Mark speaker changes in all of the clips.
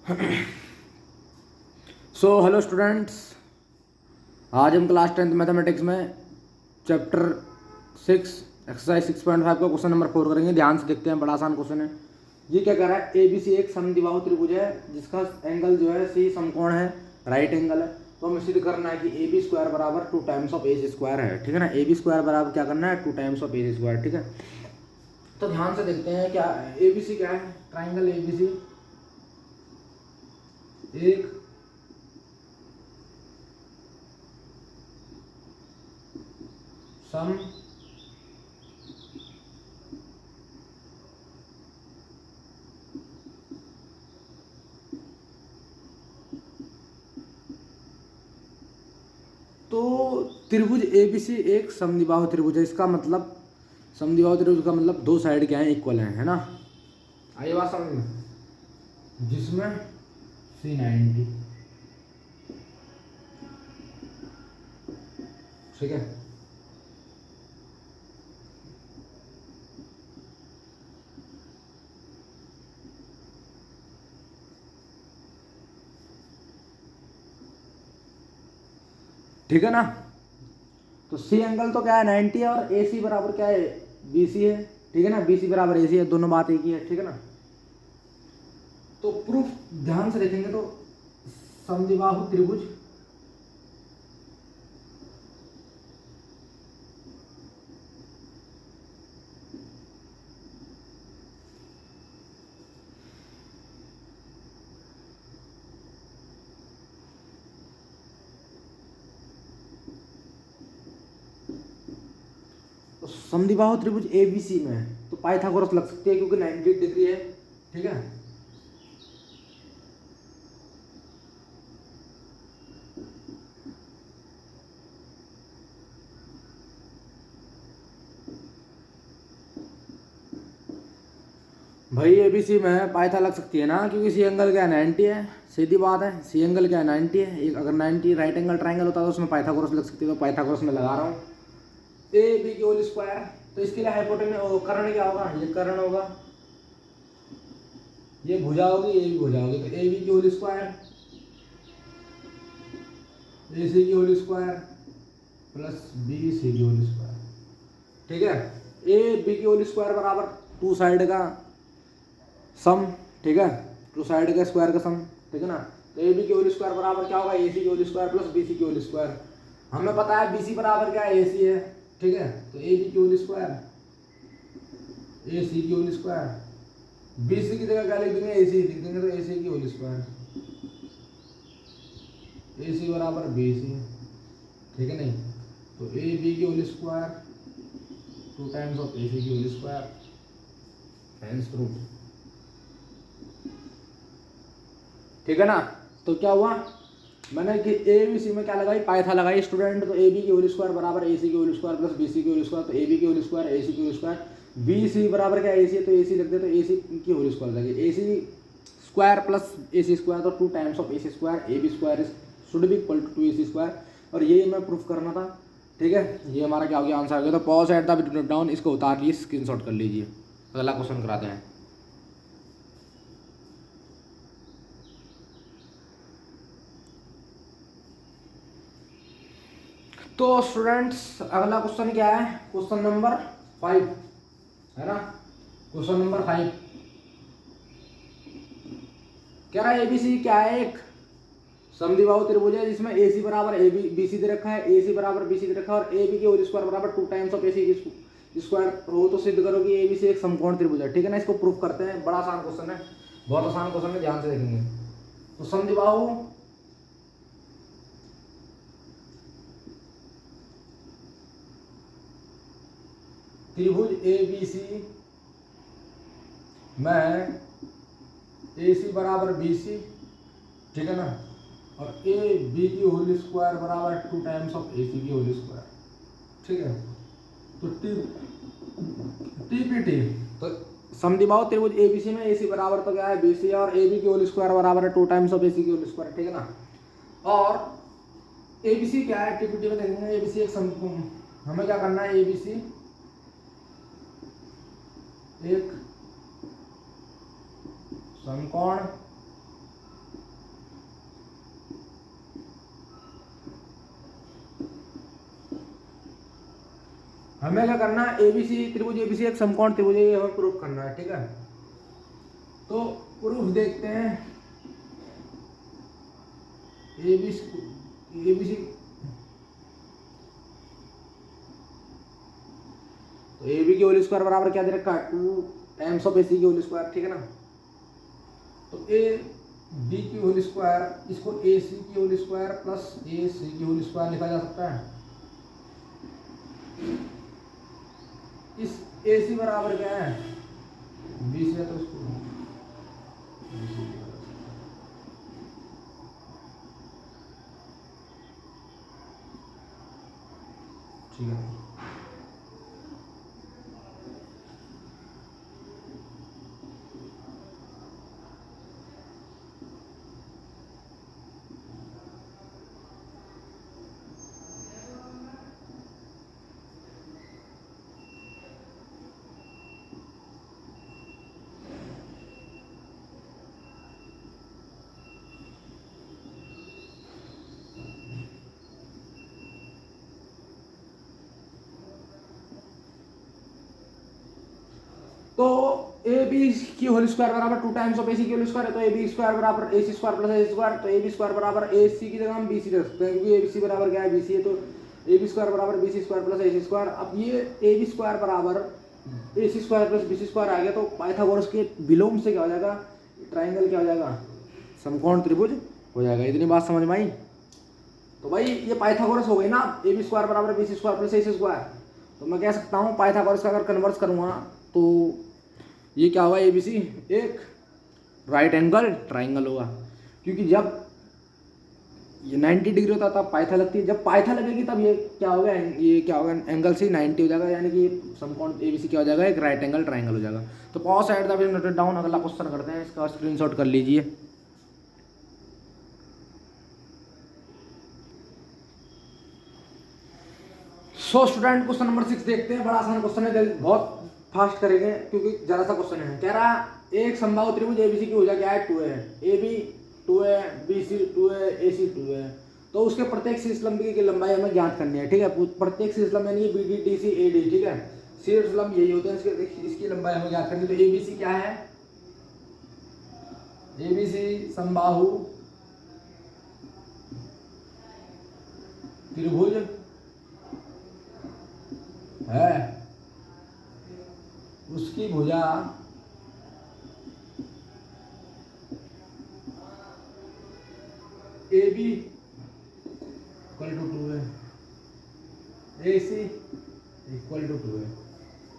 Speaker 1: Hello students, आज हम class 10th mathematics में चैप्टर 6 एक्सरसाइज 6.5 का क्वेश्चन नंबर 4 करेंगे। ध्यान से देखते हैं, बड़ा आसान क्वेश्चन है। ये क्या कह रहा है, ए बी सी एक समद्विबाहु त्रिभुज है जिसका एंगल जो है सी समकोण है, राइट एंगल है। तो हमें सिद्ध करना है कि ए बी स्क्वायर बराबर 2 times of A C square है। ठीक है ना, ए बी स्क्वायर बराबर क्या करना है, 2 times of A C square. ठीक है, तो ध्यान से देखते हैं क्या ए बी सी क्या है। ट्राइंगल ए बी सी एक सम तो त्रिभुज एबीसी एक समद्विबाहु त्रिभुज है। इसका मतलब समद्विबाहु त्रिभुज का मतलब दो साइड क्या है, इक्वल है ना। आइए बात समझ में, जिसमें सी 90। ठीक है, ठीक है ना। तो सी एंगल तो क्या है, 90 है, और ए सी बराबर क्या है, बी सी है। ठीक है ना, बी सी बराबर ए सी है, दोनों बात एक ही है। ठीक है ना, तो प्रूफ ध्यान से देखेंगे तो समद्विबाहु त्रिभुज तो समद्विबाहु त्रिभुज एबीसी में है तो पाइथागोरस लग सकती है क्योंकि 90 डिग्री है। ठीक है, भाई एबीसी में पाइथा लग सकती है ना, क्योंकि सी एंगल क्या है, 90 है। सीधी बात है, सी एंगल क्या है, 90 है। एक अगर 90 राइट एंगल ट्राइंगल होता तो उसमें पाइथागोरस लग सकती है, तो पाइथागोरस में लगा रहा हूँ। ए बी की होल स्क्वायर, तो इसके लिए हाइपोटेन्यूज कर्ण क्या होगा, ये कर्ण होगा, ये भुजा होगी, ये भी भुजा होगी। तो ए बी की होल स्क्वायर, ए सी की whole square plus B C की होल स्क्वायर। ठीक है, ए बी की होल स्क्वायर बराबर टू साइड का सम। ठीक है, टू साइड का स्क्वायर का सम। ठीक है ना, तो ए बी की होल स्क्वायर बराबर क्या होगा, ए सी की whole square plus B C की होल स्क्वायर। हमें पता है बी सी बराबर क्या है, ए सी है। ठीक है, तो ए बी की होल स्क्वायर, ए सी की होल स्क्वायर, बी सी की जगह क्या लिख देंगे, ए सी लिख देंगे, तो ए सी की होल स्क्वायर, ए सी बराबर बी सी। ठीक है नहीं, तो ए बी की whole square 2 times of A C की होल स्क्वायर, हेंस प्रूफ। ठीक है ना, तो क्या हुआ, मैंने कि ए बी सी में क्या लगाई, पाइथा लगाई स्टूडेंट। तो ए बी की होल स्क्वायर बराबर ए सी की whole square plus B C की होल स्क्वायर। तो ए बी की होल स्क्वायर, ए सी की होल स्क्वायर, बी सी बराबर क्या, ए सी है, तो ए सी लिख दे, तो ए सी की होल स्क्वायर लगे, A C square plus A C square, तो 2 times of A C square, A B square should be equal to 2 A C square. और ये मैं प्रूफ करना था। ठीक है, ये हमारा क्या हो गया, आंसर आ गया। तो पॉज एट द डाउन, इसको उतार लीजिए, स्क्रीनशॉट कर लीजिए। अगला क्वेश्चन कराते हैं। तो स्टूडेंट्स अगला क्वेश्चन क्या है, क्वेश्चन नंबर 5 है ना। क्वेश्चन नंबर 5 कह रहा है एबीसी क्या है, एक समद्विबाहु त्रिभुज है जिसमें ए सी बराबर ए बी बी सी दे रखा है, ए सी बराबर बी सी दे रखा है, और ए बी की होल स्क्वायर बराबर 2 टाइम्स ऑफ ए सी की स्क्वायर हो। तो सिद्ध करो कि ए बी सी एक समकोण त्रिभुज है। ठीक है ना, इसको प्रूफ करते हैं। बड़ा आसान क्वेश्चन है, बहुत आसान क्वेश्चन है, ध्यान से देखेंगे। तो समद्विबाहु त्रिभुज ए बी सी में ए सी बराबर बी सी, ठीक है ना, और ए बी की होल स्क्वायर बराबर 2 टाइम्स ऑफ ए सी की होल स्क्वायर। ठीक है, तो टी टी पी टी, तो समद्विबाहु त्रिभुज ए बी सी में ए सी बराबर तो क्या है, बी सी, और ए बी की होल स्क्वायर बराबर है 2 टाइम्स ऑफ ए सी की होल स्क्वायर। ठीक है ना, और ए बी सी क्या है, टी पी टी में देखेंगे। ए बी सी एक हमें क्या करना है, ए बी सी एक समकोण हमें क्या करना है, एबीसी त्रिभुज एबीसी एक समकोण त्रिभुज है, ये हमें प्रूफ करना है, ठीक है। तो प्रूफ देखते हैं। एबीसी एबीसी तो ए बी की होल स्क्वायर बराबर क्या दे रखा है, 2 टाइम्स ऑफ AC की होल स्क्वायर, ठीक है ना। तो ए बी की होल स्क्वायर, इसको AC की होल स्क्वायर प्लस AC की होल स्क्वायर लिखा जा सकता है। इस AC बराबर क्या है, 20 है, तो इसको ठीक है। तो ए बी की होल स्क्वायर बराबर 2 टाइम्स ऑफ AC की होल स्क्वायर है, तो ए बी स्क्वायर बराबर AC square plus AC square, तो ए बी स्क्वायर बराबर AC की जगह हम BC रख सकते हैं, क्योंकि ABC बराबर क्या है, BC है, तो ए बी स्क्वायर बराबर BC square plus AC square. अब ये ए बी स्क्वायर बराबर AC square plus BC square आ गया, तो पाइथागोरस के विलोम से क्या हो जाएगा, ट्राइंगल क्या हो जाएगा, समकोण त्रिभुज हो जाएगा। इतनी बात समझ में आई। तो भाई ये पाइथागोरस हो गई ना, ए बी स्क्वायर बराबर BC square plus AC square. तो मैं कह सकता हूँ पाइथागोरस का अगर कन्वर्स करूँगा तो ये क्या होगा, ABC एक राइट एंगल ट्राइंगल होगा, क्योंकि जब ये 90 डिग्री होता है तब पाइथा लगती है, जब पाइथा लगेगी तब ये क्या होगा, ये क्या होगा, एंगल से 90 हो जाएगा, यानी कि समकोण ABC क्या हो जाएगा, एक राइट एंगल ट्राइंगल हो जाएगा। तो पॉज साइड द फिर नोटेड डाउन। अगला क्वेश्चन करते हैं, इसका स्क्रीनशॉट कर लीजिए। सो स्टूडेंट क्वेश्चन नंबर 6 देखते हैं। बड़ा आसान क्वेश्चन है, बहुत फास्ट करेंगे क्योंकि जरा सा क्वेश्चन है। कह रहा एक समबाहु त्रिभुज एबीसी की भुजा क्या है, 2 है, AB 2 है, BC 2 है, AC 2 है। तो उसके प्रत्येक शीर्ष लंबी की लंबाई हमें ज्ञात करनी है, ठीक है। प्रत्येक शीर्ष लंबी यानी BD DC AD, ठीक है, शीर्ष लंब यही होते हैं, इसकी लंबाई हमें ज्ञात करनी है। तो ABC क्या है, ABC समबाहु त्रिभुज है, उसकी भुजा AB इक्वल टू 2 है, AC इक्वल टू 2 है,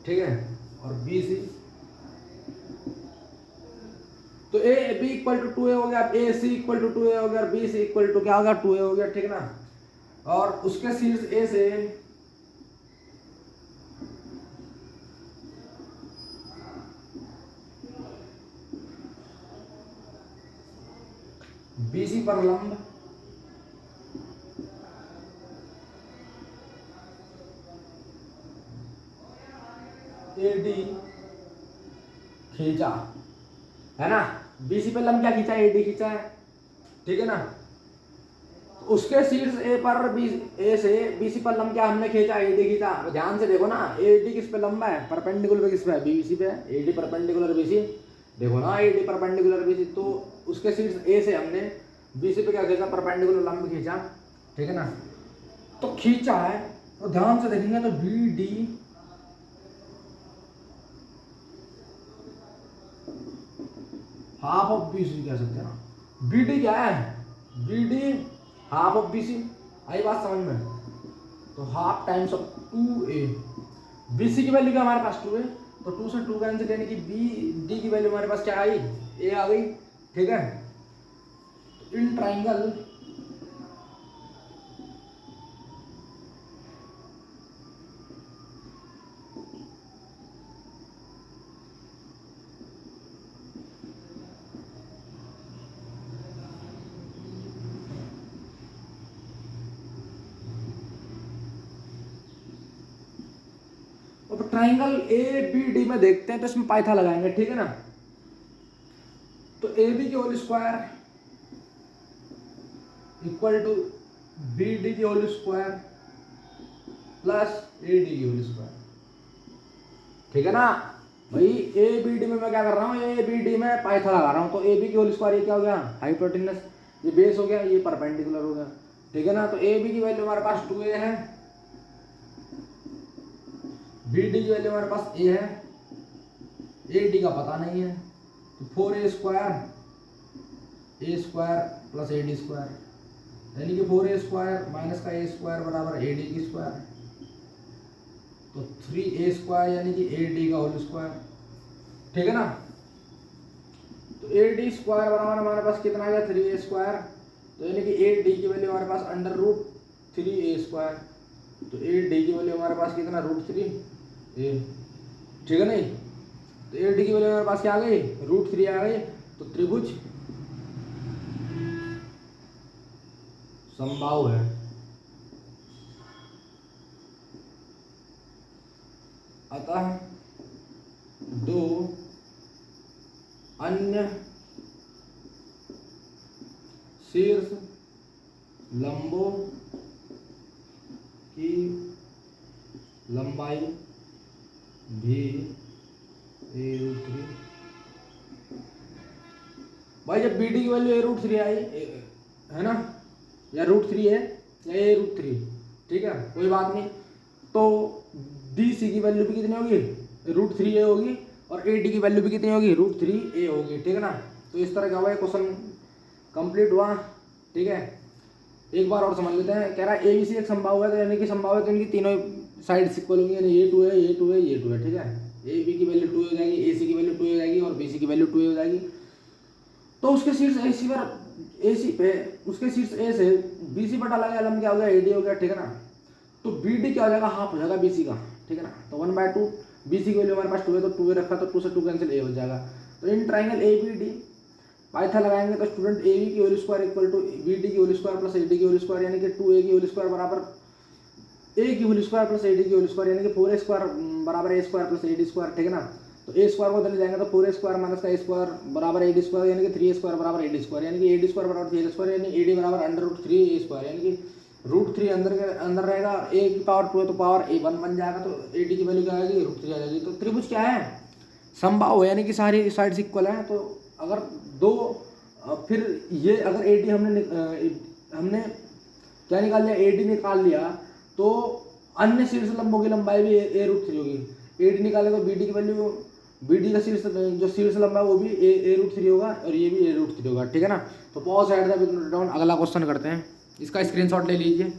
Speaker 1: ठीक है, और BC तो AB इक्वल टू 2 हो गया, AC इक्वल टू 2 हो गया, और BC इक्वल टू क्या होगा, 2 हो गया, ठीक है ना। और उसके शीर्ष A से BC पर लंब AD खींचा है ना, BC पे लंब क्या खींचा है, AD खींचा है, ठीक है ना। तो उसके शीर्ष A पर A से BC पर लंब क्या हमने खींचा, AD खींचा। ध्यान से देखो ना, AD किस पे लंबा है, परपेंडिकुलर पे किस पे है, BC पे है। AD परपेंडिकुलर BC, देखो ना, AD परपेंडिकुलर BC, तो उसके शीर्ष A से हमने BC पे क्या खींचा, परपेंडिकुलर लंब खींचा, ठीक है ना। तो खींचा है, तो ध्यान से देखेंगे तो BD हाफ ऑफ BC कह सकते हैं ना। BD क्या है, BD हाफ ऑफ BC, आई बात समझ में। तो half times of 2A, BC की वैल्यू क्या हमारे पास 2 है, तो 2 से 2 कैंसिल, यानी कि BD की वैल्यू हमारे पास क्या आई, A आ गई, ठीक है। तो इन ट्राइंगल अब ट्राइंगल ABD में देखते हैं, तो इसमें पाइथा लगाएंगे, ठीक है ना। तो AB की whole square equal to BD की whole square plus A D की होल स्क्वायर। ठीक है ना भाई, ए बी डी में मैं क्या कर रहा हूँ, ए बी डी में पाइथन लगा रहा हूँ, तो ए बी की होल स्क्वायर ये क्या हो गया, हाइपोटेनस, ये बेस हो गया, ये परपेंडिकुलर हो गया। ठीक है ना, तो ए बी की वैल्यू हमारे पास 2a है, बी डी की वैल्यू हमारे पास a है, ए डी का पता नहीं है, तो 4a square plus A D square, यानी कि 4a स्क्वायर माइनस का a स्क्वायर बराबर ए डी की स्क्वायर, तो 3a स्क्वायर यानी कि ए डी का होल स्क्वायर। ठीक है ना, तो ए डी स्क्वायर बराबर हमारे पास कितना आ गया, 3a स्क्वायर, तो यानी कि ए डी की वैल्यू हमारे पास अंडर रूट 3a स्क्वायर, तो ए डी की वैल्यू हमारे पास कितना, √3a। ठीक है नहीं, तो ए डी की वैल्यू हमारे पास क्या आ गई, √3 आ गई, तो त्रिभुज समबाहु है। अतः दो अन्य शीर्ष लंबों की लंबाई भी a√3। भाई जब बी डी की वैल्यू a√3 आई है ना, या √3 है या a√3, ठीक है कोई बात नहीं, तो डी सी की वैल्यू भी कितनी होगी, √3a होगी, और ए डी की वैल्यू भी कितनी होगी, √3a होगी। ठीक है ना, तो इस तरह का हुआ क्वेश्चन कंप्लीट हुआ। ठीक है, एक बार और समझ लेते हैं, कह रहा है ए बी सी एक संभाव है, तो यानी कि संभाव है तो इनकी तीनों साइड इक्वल होंगी, यानी ये 2 है, ये 2 है, ये 2 है। ठीक है, ए बी की वैल्यू 2 हो जाएगी, ए सी की वैल्यू 2 हो जाएगी, और बी सी की वैल्यू 2 हो जाएगी। तो उसके शीर्ष ए सी पर, ए सी पे उसके शीर्ष ए से बी सी बटा लगा, लम क्या हो गया, ए डी हो गया। ठीक है ना, तो बी डी क्या हो जाएगा, हाफ हो जाएगा बी सी का। ठीक है ना, तो 1/2 बी सी की वैल्यू हमारे पास 2 है, तो 2 रखा, तो 2 से 2 कैंसिल, ए हो जाएगा। तो इन triangle A B D Python लगाएंगे, तो स्टूडेंट ए बी की whole square equal to B D की whole square plus A D की होल स्क्वायर, यानी कि 2a की होल स्क्वायर बराबर ए की whole square plus A D की होल स्क्वायर, यानी कि 4a स्क्वायर बराबर A square plus A D square. ठीक है ना, तो ए स्क्वायर को चले जाएंगे, तो 4a स्क्वायर माइनस का ए स्क्वायर बराबर ए डी स्क्वायर, यानी कि 3a स्क्वायर बराबर ए डी स्क्वायर, यानी कि ए डी स्क्वायर बराबर 3a स्क्वायर, यानी ए डी बराबर अंडर रूट 3a स्क्वायर, यानी कि √3 अंदर रहेगा, a की पावर 2 है तो पावर a1 बन जाएगा, तो ए डी की वैल्यू क्या आएगी, √3 आ जाएगी। तो त्रिभुज क्या है, समबाहु है, यानी कि सारी साइड्स इक्वल है। तो अगर दो फिर ये अगर ए डी हमने क्या निकाल लिया, ए डी निकाल लिया, तो अन्य शीर्ष लंबों की लंबाई भी a√3 होगी। ए डी निकाले तो बी डी की वैल्यू, बी डी का शीर्ष जो शीर्ष लंबा है वो भी a√3 होगा, और ये भी a√3 होगा। ठीक है ना, तो पॉज साइड डाउन, अगला क्वेश्चन करते हैं, इसका स्क्रीनशॉट ले लीजिए।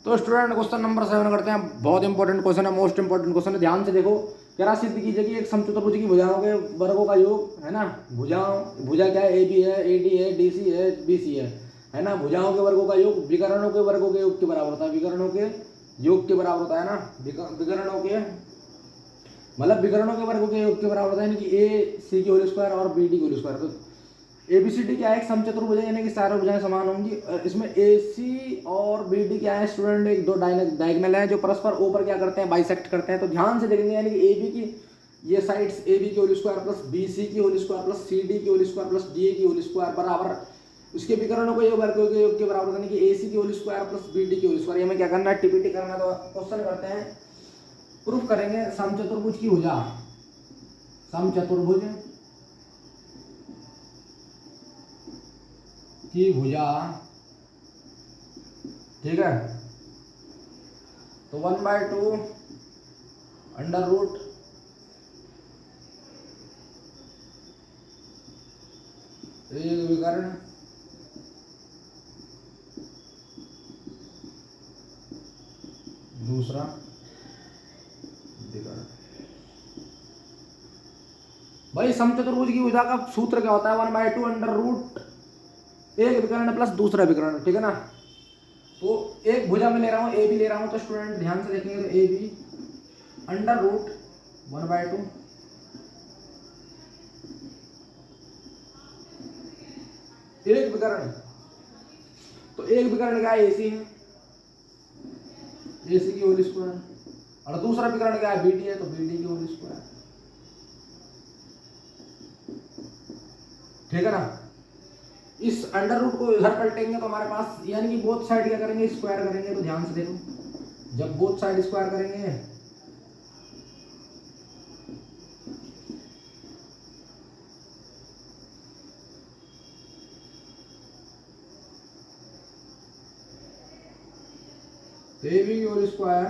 Speaker 1: तो स्टूडेंट क्वेश्चन नंबर 7 करते हैं, बहुत इंपॉर्टेंट क्वेश्चन है, मोस्ट इंपॉर्टेंट क्वेश्चन है, ध्यान से देखो। जरा सिद्ध कीजिए कि एक समचतुर्भुज की भुजाओं के वर्गों का योग है ना, भुजा क्या है, ए बी है, ए डी है, डी सी है, बी सी है ना, भुजाओं के वर्गों का योग विकर्णों के वर्गों के योग के बराबर होता है, विकर्णों के योग के बराबर होता है ना, विकर्णों के मतलब विकर्णों के वर्गों के योग के बराबर होता है, यानी कि ए सी की होल स्क्वायर और बी डी की होल स्क्वायर। तो ए बी सी डी क्या है, एक समचतुर्भुज है, यानी कि चारों भुजाएं समान होंगी। इसमें ए सी और बी डी क्या है स्टूडेंट, एक दो डायगोनल है जो परस्पर ऊपर क्या करते हैं, बाइसेक्ट करते हैं। तो ध्यान से देखेंगे, यानी कि ए बी की ये साइड्स ए बी की whole square plus B C की whole square plus C D की whole square plus D A की होल स्क्वायर बराबर उसके विकर्णों को योग वर्गों के योग के बराबर, यानी कि ए सी की whole square plus B D की होल स्क्वायर। हमें क्या करना है, टीपीटी करना है। तो क्वेश्चन करते हैं, प्रूफ करेंगे समचतुर्भुज की भुजा, समचतुर्भुज की भुजा, ठीक है, तो 1/2 अंडर रूट एक विकर्ण दूसरा विकर्ण। भाई समचतुर्भुज की भुजा का सूत्र क्या होता है, 1/2 अंडर रूट एक विकर्ण प्लस दूसरा विकर्ण। ठीक है ना, तो एक भुजा में ले रहा हूं, ए बी ले रहा हूं, तो स्टूडेंट ध्यान से देखेंगे, तो ए बी अंडर रूट 1/2 एक विकर्ण, तो एक विकर्ण क्या है, एसी है, एसी की होल स्क्वायर, और दूसरा विकर्ण क्या है, बीडी है, तो बीडी की होल स्क्वायर। ठीक है ना। इस अंडर रूट को इधर पलटेंगे तो हमारे पास यानी कि बोथ साइड क्या करेंगे, स्क्वायर करेंगे। तो ध्यान से देखो, जब बोथ साइड स्क्वायर करेंगे तो ए बी की होल स्क्वायर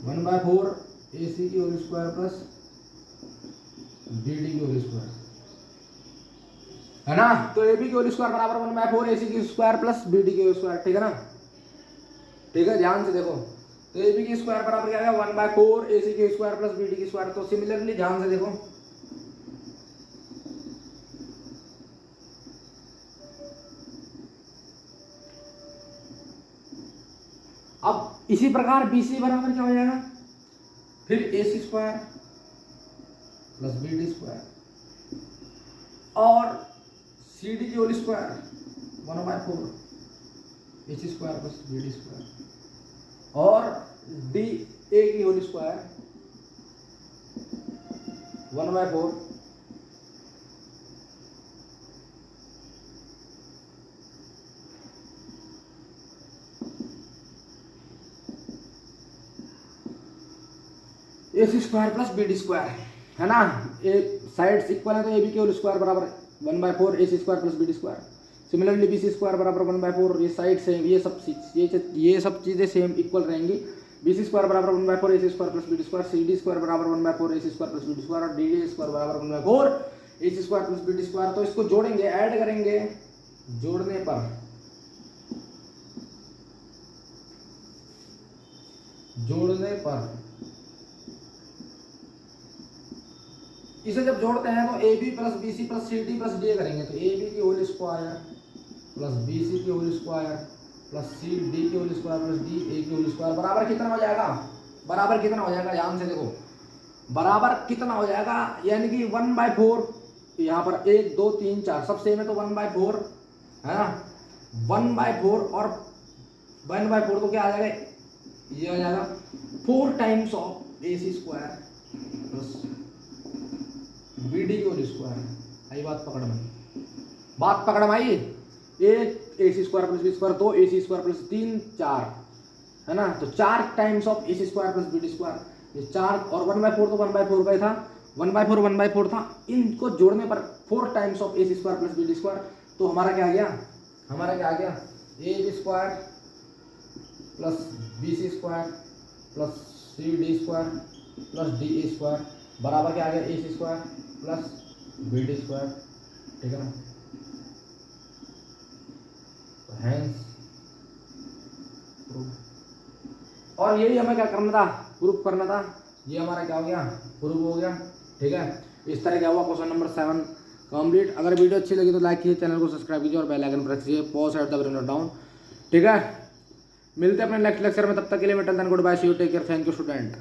Speaker 1: 1/4 AC की होल स्क्वायर प्लस BD की होल स्क्वायर है ना। तो ए बी की होल स्क्वायर बराबर 1/4 AC की स्क्वायर प्लस BD की होल स्क्वायर, ठीक है ना। ठीक है, ध्यान से देखो, तो ए बी की स्क्वायर बराबर क्या है 1/4 AC की स्क्वायर प्लस BD की स्क्वायर। तो सिमिलरली ध्यान से देखो, अब इसी प्रकार BC बराबर क्या हो जाएगा, फिर AC square plus BD square और CD की whole square 1/4 AC square plus BD square और DA की whole square 1/4 AC square plus BD square, है ना। एक साइड्स इक्वल है तो AB की होल स्क्वायर बराबर 1/4 AC square plus BD square. Similarly BC square बराबर 1/4, ये साइड सेम, ये सब चीजें सेम इक्वल रहेंगी। BC स्क्वायर बराबर 1/4 AC square plus BD square, CD square बराबर 1/4 AC square plus BD square और DD स्क्वायर बराबर 1/4 AC square plus BD square. तो इसको जोड़ेंगे, ऐड करेंगे, जोड़ने पर इसे जब जोड़ते हैं तो AB plus BC plus CD plus DA करेंगे। तो AB की होल स्क्वायर प्लस BC की होल स्क्वायर प्लस CD की होल स्क्वायर प्लस DA की होल स्क्वायर बराबर कितना हो जाएगा, बराबर कितना हो जाएगा, ध्यान से देखो, बराबर कितना हो जाएगा, यानी कि 1/4, यहाँ पर 1 2 3 4 सब सेम है तो 1/4 है ना। 1/4 और 1/4 तो क्या आ जाएगा, ये आ जाएगा 4 times of AC square plus BD की होल स्क्वायर। आई बात पकड़ में, बात पकड़ में आई। 1 AC square plus BD square, 2 AC square plus 3 4 है ना। तो 4 times of AC square plus BD square, ये 4 और 1/4 तो 1/4 का ही था, 1/4 था। इनको जोड़ने पर 4 times of AC square plus BD square. तो हमारा क्या आ गया, हमारा क्या आ गया, AB square plus BC square plus CD square plus DA square बराबर क्या आ गया, AC square plus BD square, ठीक है ना। तो हैंस प्रूफ, और यही हमें क्या करना था, प्रूफ करना था। ये हमारा क्या हो गया, प्रूफ हो गया, ठीक है। इस तरह क्या हुआ क्वेश्चन नंबर 7 कंप्लीट। अगर वीडियो अच्छी लगी तो लाइक कीजिए, चैनल को सब्सक्राइब कीजिए और बेल आइकन प्रेस कीजिए, pause at the button down, ठीक है। मिलते हैं अपने नेक्स्ट लेक्चर में, तब तक के लिए मैं till then goodbye, see you, take care, thank you student.